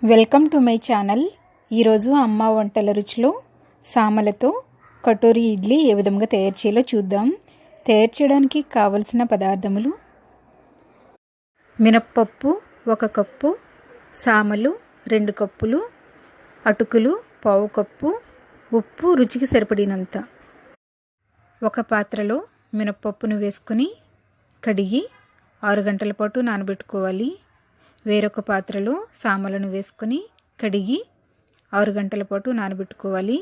Welcome to my channel. ఈరోజు అమ్మ వంటల రుచిలో సామలతో కటోరీ ఇడ్లీ ఏ విధంగా తయారు చేయాలో చూద్దాం. తయారు చేయడానికి కావలసిన పదార్థములు: మినప్పప్పు 1 కప్పు, సామలు 2 కప్పులు, అటుకులు 1/2 కప్పు, ఉప్పు రుచికి సరిపడినంత. ఒక పాత్రలో మినప్పప్పును వేసుకొని కడిగి 6 గంటల పాటు నానబెట్టుకోవాలి. వేరొక పాత్రలో సామలను వేసుకొని కడిగి 6 గంటల పాటు నానబెట్టుకోవాలి.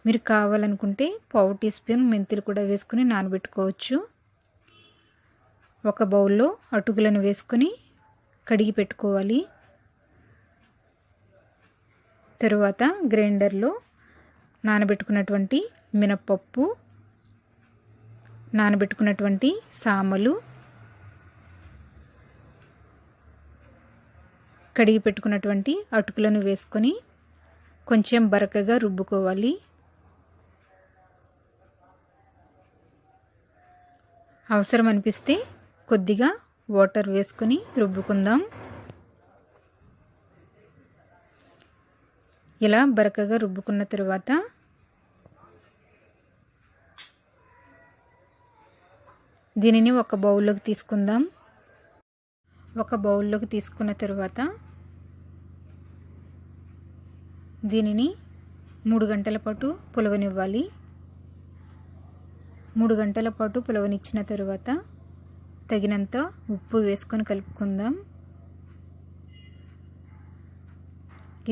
మీరు కావాలనుకుంటే 1/2 టీ స్పూన్ మెంతులు కూడా వేసుకొని నానబెట్టుకోవచ్చు. ఒక బౌల్లో అటుకులను వేసుకొని కడిగి పెట్టుకోవాలి. తరువాత గ్రైండర్లో నానబెట్టుకున్నటువంటి మినప్పప్పు, నానబెట్టుకున్నటువంటి సామలు, కడిగి పెట్టుకున్నటువంటి అటుకులను వేసుకొని కొంచెం బరకగా రుబ్బుకోవాలి. అవసరం అనిపిస్తే కొద్దిగా వాటర్ వేసుకొని రుబ్బుకుందాం. ఇలా బరకగా రుబ్బుకున్న తర్వాత దీనిని ఒక బౌల్లోకి తీసుకుందాం. ఒక బౌల్లోకి తీసుకున్న తర్వాత దీనిని 3 గంటల పాటు పులవనివ్వాలి. 3 గంటల పాటు పులవనిచ్చిన తర్వాత తగినంత ఉప్పు వేసుకొని కలుపుకుందాం.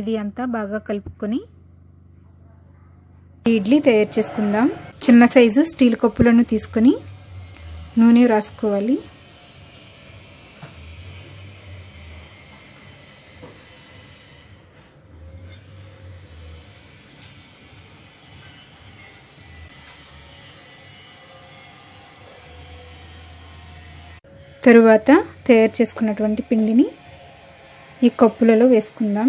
ఇది అంతా బాగా కలుపుకొని ఇడ్లీ తయారు చేసుకుందాం. చిన్న సైజు స్టీల్ కప్పులను తీసుకొని నూనె రాసుకోవాలి. తరువాత తయారు చేసుకున్నటువంటి పిండిని ఈ కప్పులలో వేసుకుందాం.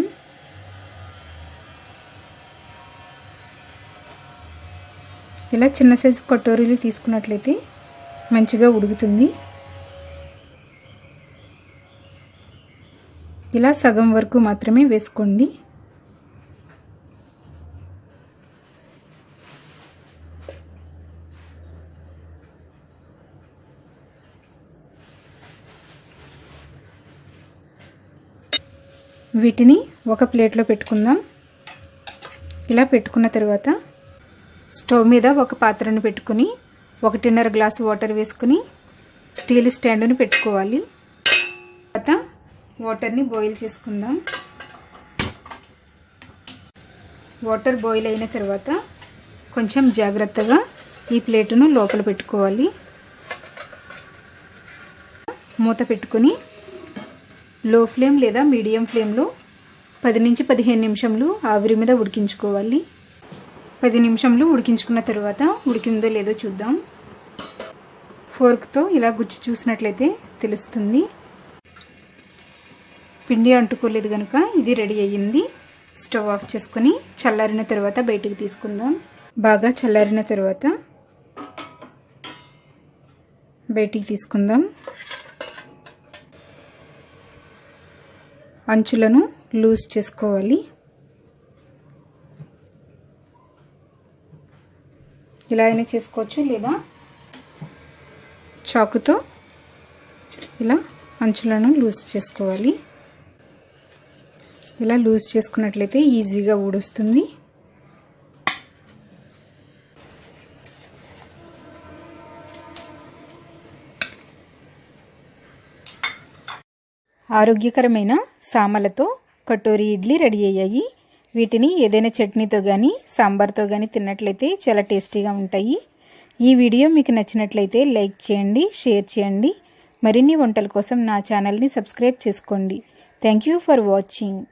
ఇలా చిన్న సైజు కటోరీలు తీసుకున్నట్లయితే మంచిగా ఉడుకుతుంది. ఇలా సగం వరకు మాత్రమే వేసుకోండి. వీటిని ఒక ప్లేట్లో పెట్టుకుందాం. ఇలా పెట్టుకున్న తర్వాత స్టవ్ మీద ఒక పాత్రను పెట్టుకుని 1.5 గ్లాసు వాటర్ వేసుకుని స్టీల్ స్టాండ్ని పెట్టుకోవాలి. తర్వాత వాటర్ని బాయిల్ చేసుకుందాం. వాటర్ బాయిల్ అయిన తర్వాత కొంచెం జాగ్రత్తగా ఈ ప్లేటును లోపల పెట్టుకోవాలి. మూత పెట్టుకొని లో ఫ్లేమ్ లేదా మీడియం ఫ్లేమ్లో 10 నుంచి 15 నిమిషాలు ఆవిరి మీద ఉడికించుకోవాలి. 10 నిమిషాలు ఉడికించుకున్న తర్వాత ఉడికిందో లేదో చూద్దాం. ఫోర్క్తో ఇలా గుచ్చి చూసినట్లయితే తెలుస్తుంది. పిండి అంటుకోలేదు కనుక ఇది రెడీ అయ్యింది. స్టవ్ ఆఫ్ చేసుకొని చల్లారిన తర్వాత బయటికి తీసుకుందాం. బాగా చల్లారిన తర్వాత బయటికి తీసుకుందాం. అంచులను లూజ్ చేసుకోవాలి. ఇలా అయినా చేసుకోవచ్చు, లేదా చాకుతో ఇలా అంచులను లూజ్ చేసుకోవాలి. ఇలా లూజ్ చేసుకున్నట్లయితే ఈజీగా ఊడొస్తుంది. ఆరోగ్యకరమైన సామలతో కటోరీ ఇడ్లీ రెడీ అయ్యాయి. వీటిని ఏదైనా చట్నీతో కానీ సాంబార్తో కానీ తిన్నట్లయితే చాలా టేస్టీగా ఉంటాయి. ఈ వీడియో మీకు నచ్చినట్లయితే లైక్ చేయండి, షేర్ చేయండి. మరిన్ని వంటల కోసం నా ఛానల్ని సబ్స్క్రైబ్ చేసుకోండి. Thank you for watching.